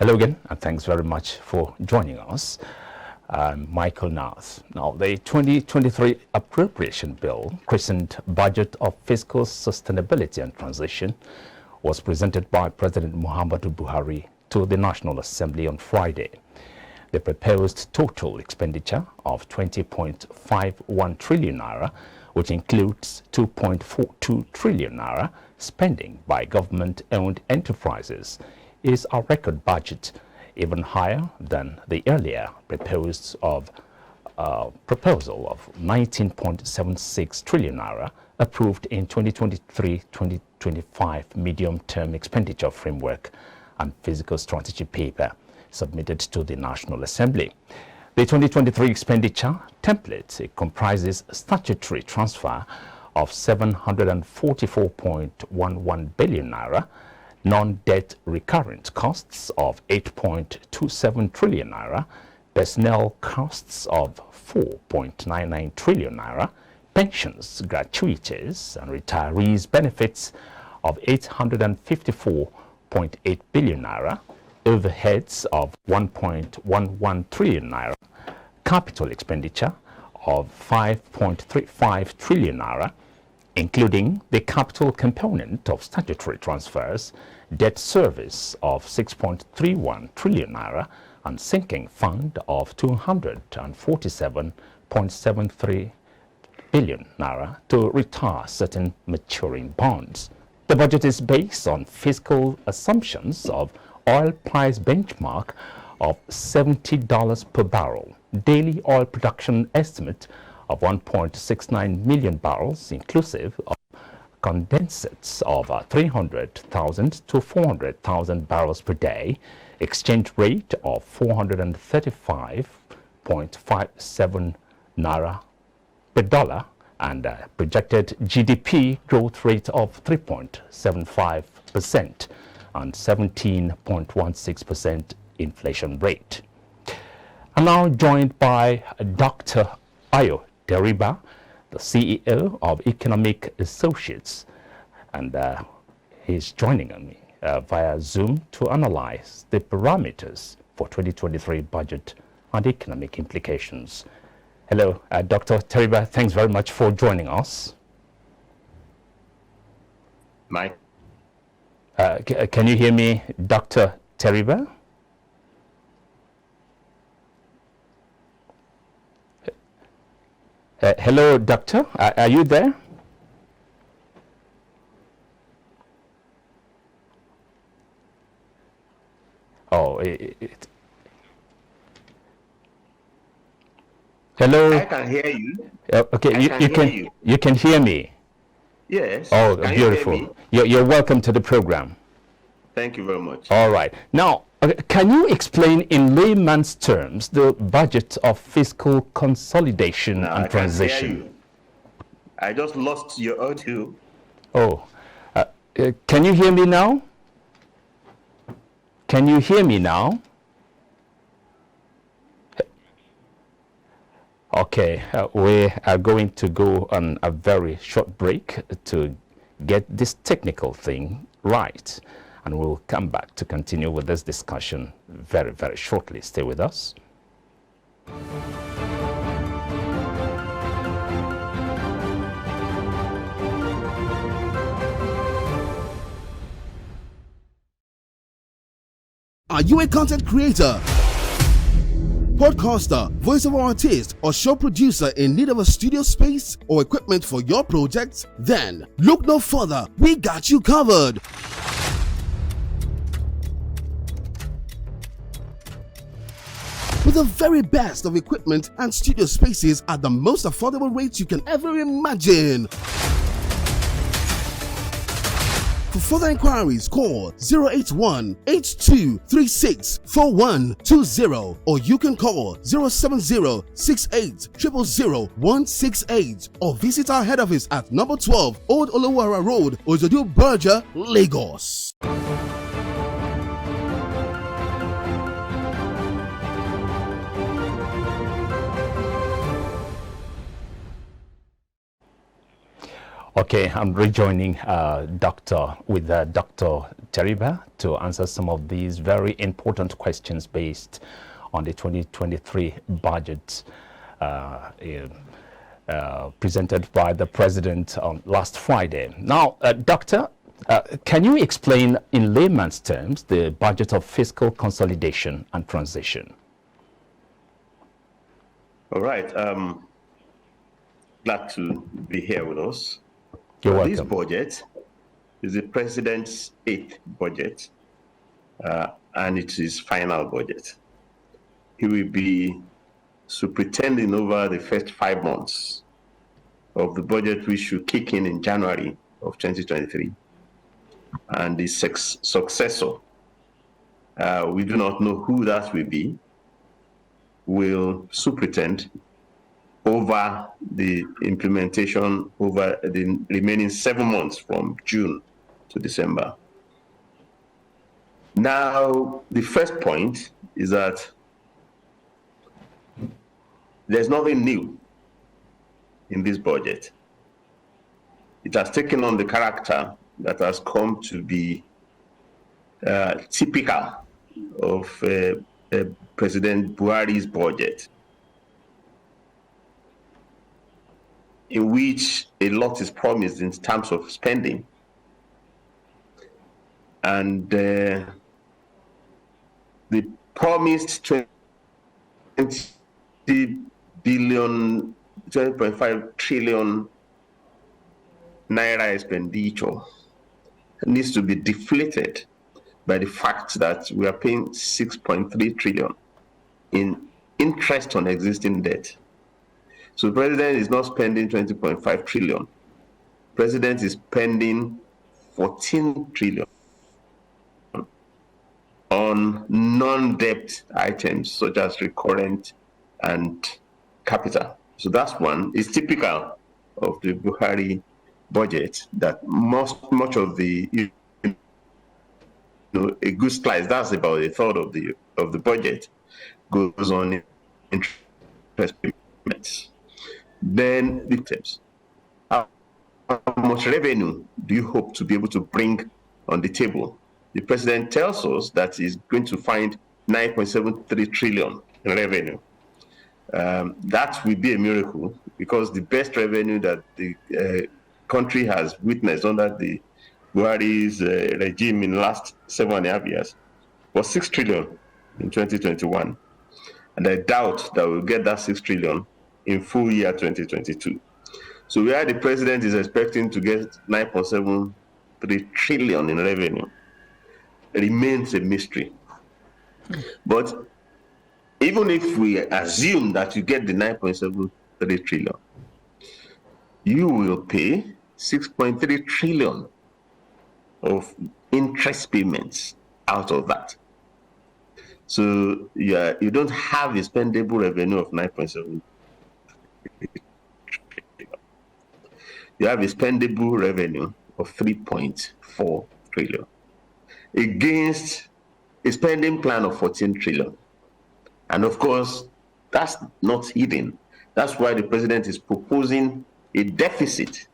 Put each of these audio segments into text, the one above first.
Hello again, and thanks very much for joining us. I'm Michael Nath. Now, the 2023 appropriation bill, christened Budget of Fiscal Sustainability and Transition, was presented by President Muhammadu Buhari to the National Assembly on Friday. The proposed total expenditure of 20.51 trillion naira, which includes 2.42 trillion naira spending by government-owned enterprises, is a record budget, even higher than the earlier proposal of 19.76 trillion naira approved in 2023-2025 medium-term expenditure framework and fiscal strategy paper submitted to the National Assembly. The 2023 expenditure template comprises statutory transfer of 744.11 billion naira, non-debt recurrent costs of 8.27 trillion naira, personnel costs of 4.99 trillion naira, pensions, gratuities, and retirees' benefits of 854.8 billion naira, overheads of 1.11 trillion naira, capital expenditure of 5.35 trillion naira, including the capital component of statutory transfers, debt service of 6.31 trillion naira, and sinking fund of 247.73 billion naira to retire certain maturing bonds. The budget is based on fiscal assumptions of oil price benchmark of $70 per barrel, daily oil production estimate of 1.69 million barrels, inclusive of condensates of 300,000 to 400,000 barrels per day, exchange rate of 435.57 naira per dollar, and projected GDP growth rate of 3.75% and 17.16% inflation rate. I'm now joined by Dr. Ayo Deriba, the CEO of Economic Associates, and he's joining me via Zoom to analyze the parameters for 2023 budget and economic implications. Hello, Dr. Deriba, thanks very much for joining us. Mike. Can you hear me, Dr. Deriba? Hello, doctor. Are you there? Oh, hello. I can hear you. Okay, you can hear me. Yes. Oh, can beautiful. You hear me? You're welcome to the program. Thank you very much. All right. Now, can you explain in layman's terms the budget of fiscal consolidation and transition? Hear you. I just lost your audio. Oh, can you hear me now? Can you hear me now? Okay, we are going to go on a very short break to get this technical thing right. And we'll come back to continue with this discussion very, very shortly. Stay with us. Are you a content creator, podcaster, voiceover artist, or show producer in need of a studio space or equipment for your projects? Then look no further. We got you covered. With the very best of equipment and studio spaces at the most affordable rates you can ever imagine. For further inquiries, call 081-8236-4120 or you can call 070-68000168 or visit our head office at number 12 Old Olowara Road, Ojodu Berger, Lagos. Okay, I'm rejoining Dr. Teriba to answer some of these very important questions based on the 2023 budget presented by the President on last Friday. Now, Doctor, can you explain in layman's terms the budget of fiscal consolidation and transition? All right. Glad to be here with us. You're welcome. This budget is the President's 8th budget, and it is his final budget. He will be superintending over the first 5 months of the budget, which should kick in January of 2023. And the successor, we do not know who that will be, will superintend over the implementation over the remaining 7 months from June to December. Now, the first point is that there's nothing new in this budget. It has taken on the character that has come to be typical of President Buhari's budget, in which a lot is promised in terms of spending. And the promised 20 billion, 20.5 trillion naira expenditure needs to be deflated by the fact that we are paying 6.3 trillion in interest on existing debt. So the president is not spending 20.5 trillion. President is spending 14 trillion on non-debt items such as recurrent and capital. So that's one. It's typical of the Buhari budget that much of the a good slice, that's about a third of the budget, goes on interest payments. Then victims. How much revenue do you hope to be able to bring on the table? The president tells us that he's going to find 9.73 trillion in revenue. That will be a miracle, because the best revenue that the country has witnessed under the Buhari's regime in the last 7.5 years was 6 trillion in 2021. And I doubt that we'll get that 6 trillion in full year 2022. So where the president is expecting to get 9.73 trillion in revenue remains a mystery. But even if we assume that you get the 9.73 trillion, you will pay 6.3 trillion of interest payments out of that. So you don't have a spendable revenue of 9.7. You have a spendable revenue of 3.4 trillion against a spending plan of 14 trillion. And of course, that's not hidden. That's why the president is proposing a deficit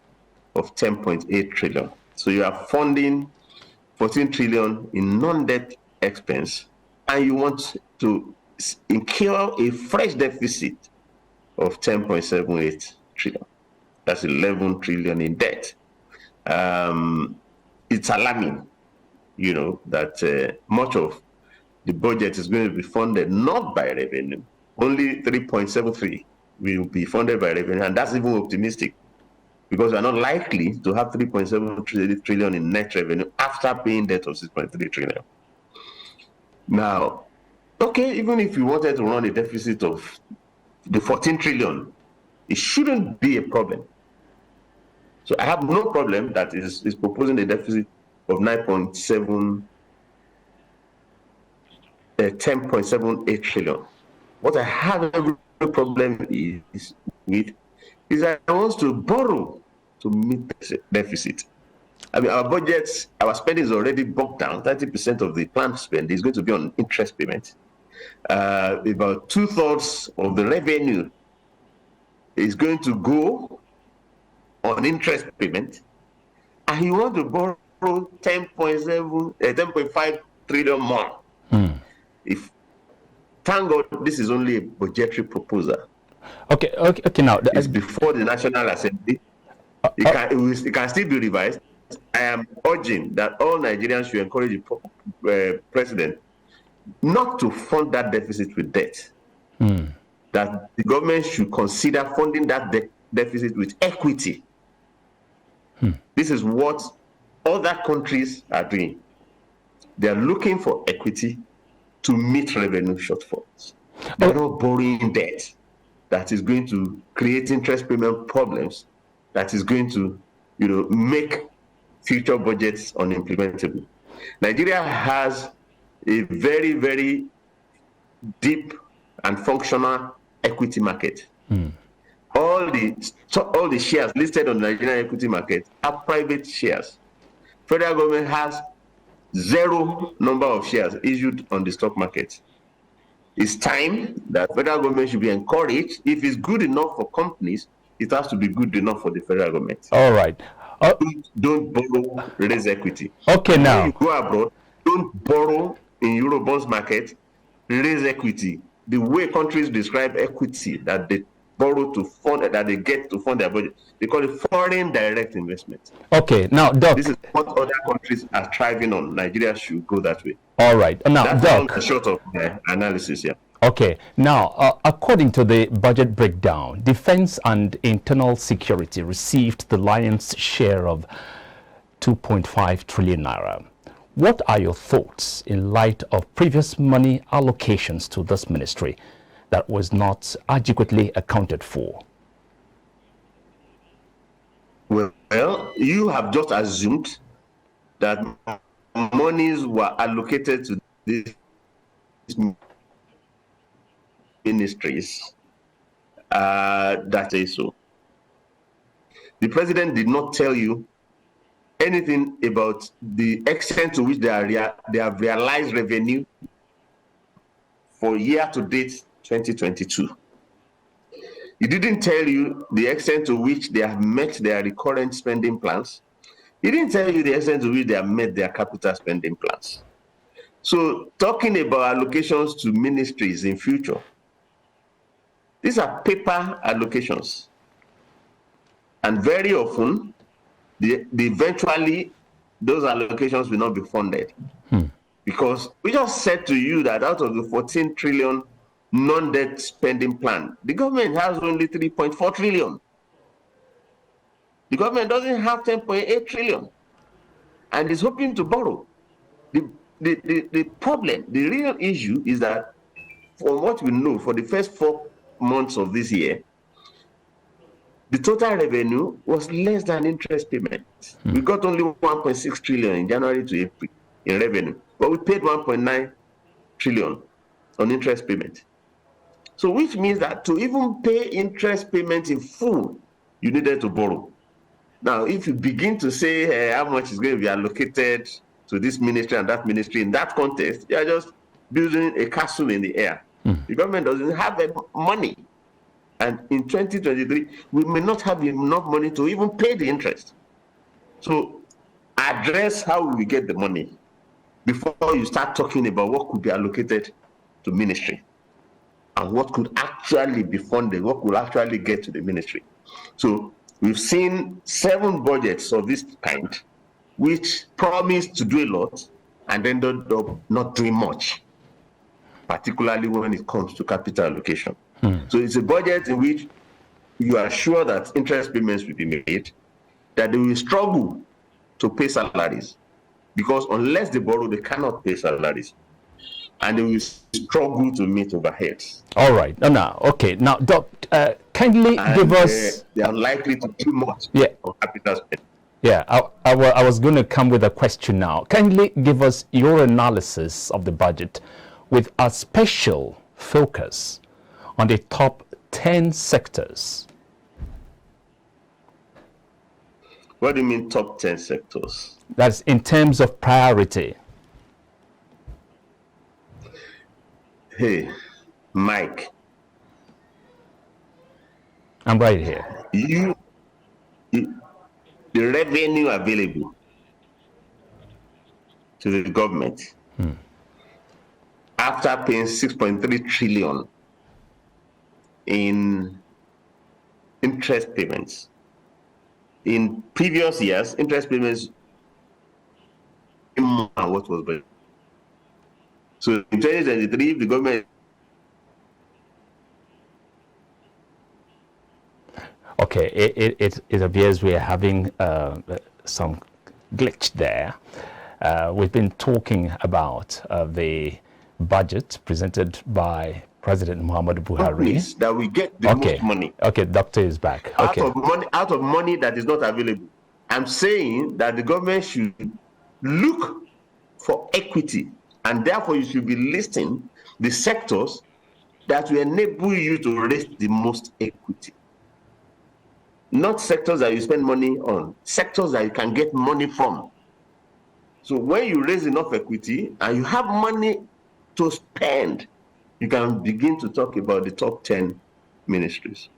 of 10.8 trillion. So you are funding 14 trillion in non-debt expense, and you want to incur a fresh deficit of 10.78 trillion. That's 11 trillion in debt. It's alarming, that much of the budget is going to be funded not by revenue. Only 3.73 will be funded by revenue, and that's even optimistic, because we're not likely to have 3.7 trillion in net revenue after paying debt of 6.3 trillion. Now, okay, even if you wanted to run a deficit of the 14 trillion, it shouldn't be a problem. So I have no problem that is proposing a deficit of 10.78 trillion. What I have every problem is that I want to borrow to meet the deficit. I mean, our budgets, our spending is already bogged down. 30% of the planned spend is going to be on interest payment. About 2/3 of the revenue is going to go on interest payment, and you want to borrow 10.5 trillion more. If thank God this is only a budgetary proposal. Okay. Now it's before the National Assembly. It can still be revised. I am urging that all Nigerians should encourage the president not to fund that deficit with debt. That the government should consider funding that deficit with equity. This is what other countries are doing. They are looking for equity to meet revenue shortfalls. They're not borrowing debt that is going to create interest payment problems, that is going to, make future budgets unimplementable. Nigeria has a very, very deep and functional equity market. All the shares listed on the Nigerian equity market are private shares. Federal government has zero number of shares issued on the stock market. It's time that federal government should be encouraged. If it's good enough for companies, it has to be good enough for the federal government. All right. Don't borrow, raise equity. Okay, now. When you go abroad, don't borrow in Eurobonds market, raise equity. The way countries describe equity that they borrow to fund, that they get to fund their budget, they call it foreign direct investment. Okay, now, Doc. This is what other countries are thriving on. Nigeria should go that way. All right. Now, that's Doc. a short of analysis here. Okay. Now, according to the budget breakdown, defense and internal security received the lion's share of 2.5 trillion naira. What are your thoughts in light of previous money allocations to this ministry that was not adequately accounted for? Well, you have just assumed that monies were allocated to these ministries. That is so. The president did not tell you anything about the extent to which they have realized revenue for year to date 2022. He didn't tell you the extent to which they have met their recurrent spending plans. He didn't tell you the extent to which they have met their capital spending plans. So talking about allocations to ministries in future, these are paper allocations. And very often, eventually, those allocations will not be funded. Because we just said to you that out of the 14 trillion non-debt spending plan, the government has only 3.4 trillion. The government doesn't have 10.8 trillion and is hoping to borrow. The problem, the real issue is that from what we know, for the first 4 months of this year, the total revenue was less than interest payments. We got only 1.6 trillion in January to April in revenue, but we paid 1.9 trillion on interest payment. So which means that to even pay interest payment in full, you needed to borrow. Now, if you begin to say how much is going to be allocated to this ministry and that ministry in that context, you are just building a castle in the air. The government doesn't have money. And in 2023, we may not have enough money to even pay the interest. So address how we get the money before you start talking about what could be allocated to ministry and what could actually be funded, what could actually get to the ministry. So we've seen 7 budgets of this kind which promise to do a lot and then not doing much, particularly when it comes to capital allocation. So it's a budget in which you are sure that interest payments will be made, that they will struggle to pay salaries, because unless they borrow, they cannot pay salaries, and they will struggle to meet overheads. All right. Now, okay. Now, Doc, kindly give us... They are likely to do much for capital spending. Yeah, I was going to come with a question now. Kindly give us your analysis of the budget with a special focus on the top 10 sectors. What do you mean top 10 sectors? That's in terms of priority. Hey, Mike. I'm right here. the revenue available to the government after paying 6.3 trillion in interest payments. In previous years, interest payments more than what was budgeted. So in 2023, the government. Okay, it appears we are having some glitch there. We've been talking about the budget presented by President Muhammadu Buhari. That we get the most money. Okay, doctor is back. Out of money that is not available. I'm saying that the government should look for equity, and therefore you should be listing the sectors that will enable you to raise the most equity. Not sectors that you spend money on, sectors that you can get money from. So when you raise enough equity and you have money to spend, you can begin to talk about the top 10 ministries.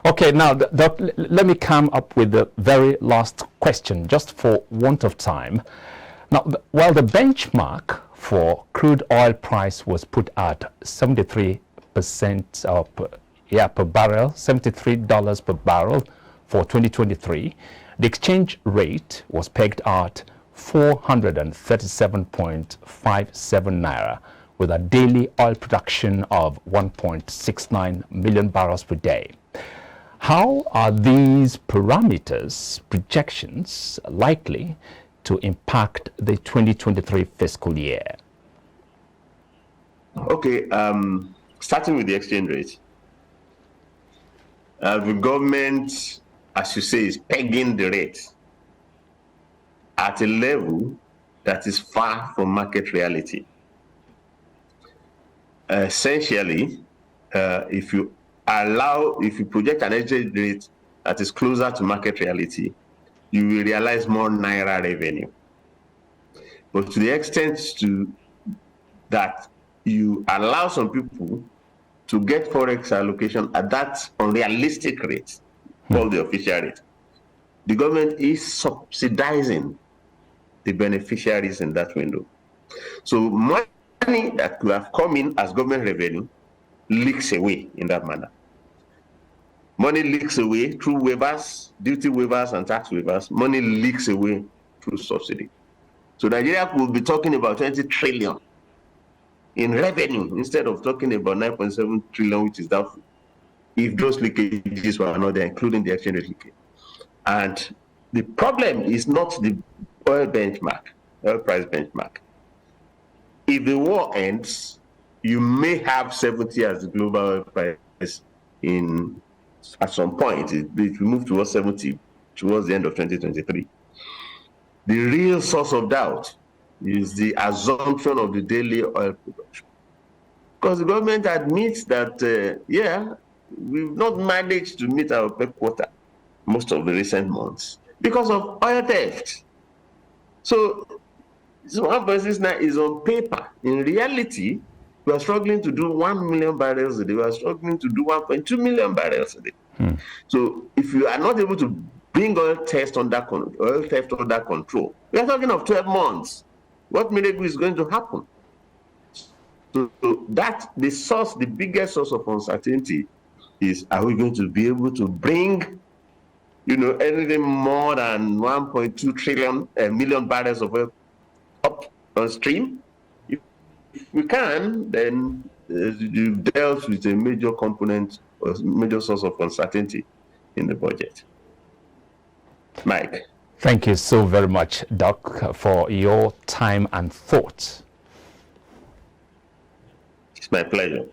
Okay, now let me come up with the very last question, just for want of time. Now, while the benchmark for crude oil price was put at 73% per barrel, $73 per barrel for 2023, the exchange rate was pegged at 437.57 naira, with a daily oil production of 1.69 million barrels per day. How are these parameters, projections, likely to impact the 2023 fiscal year? Okay, starting with the exchange rate. The government, as you say, is pegging the rate at a level that is far from market reality. Essentially, if you project an exchange rate that is closer to market reality, you will realize more naira revenue. But to the extent that you allow some people to get forex allocation at that unrealistic rate, called the official rate, the government is subsidizing the beneficiaries in that window. So money that could have come in as government revenue leaks away in that manner. Money leaks away through waivers, duty waivers, and tax waivers. Money leaks away through subsidy. So Nigeria will be talking about 20 trillion in revenue instead of talking about 9.7 trillion, which is doubtful, if those leakages were not there, including the exchange rate leakage. And the problem is not the oil price benchmark. If the war ends, you may have 70 as the global oil price at some point. If we move towards 70 towards the end of 2023. The real source of doubt is the assumption of the daily oil production. Because the government admits that, we've not managed to meet our OPEC quota most of the recent months because of oil theft. So 1.69 is on paper. In reality, we are struggling to do 1 million barrels a day. We are struggling to do 1.2 million barrels a day. So if you are not able to bring oil theft under control, we are talking of 12 months. What miracle is going to happen? So that the biggest source of uncertainty is, are we going to be able to bring, anything more than 1.2 trillion million barrels of oil up on stream? If we can, then you've dealt with a major component or major source of uncertainty in the budget. Mike. Thank you so very much, Doc, for your time and thoughts. It's my pleasure.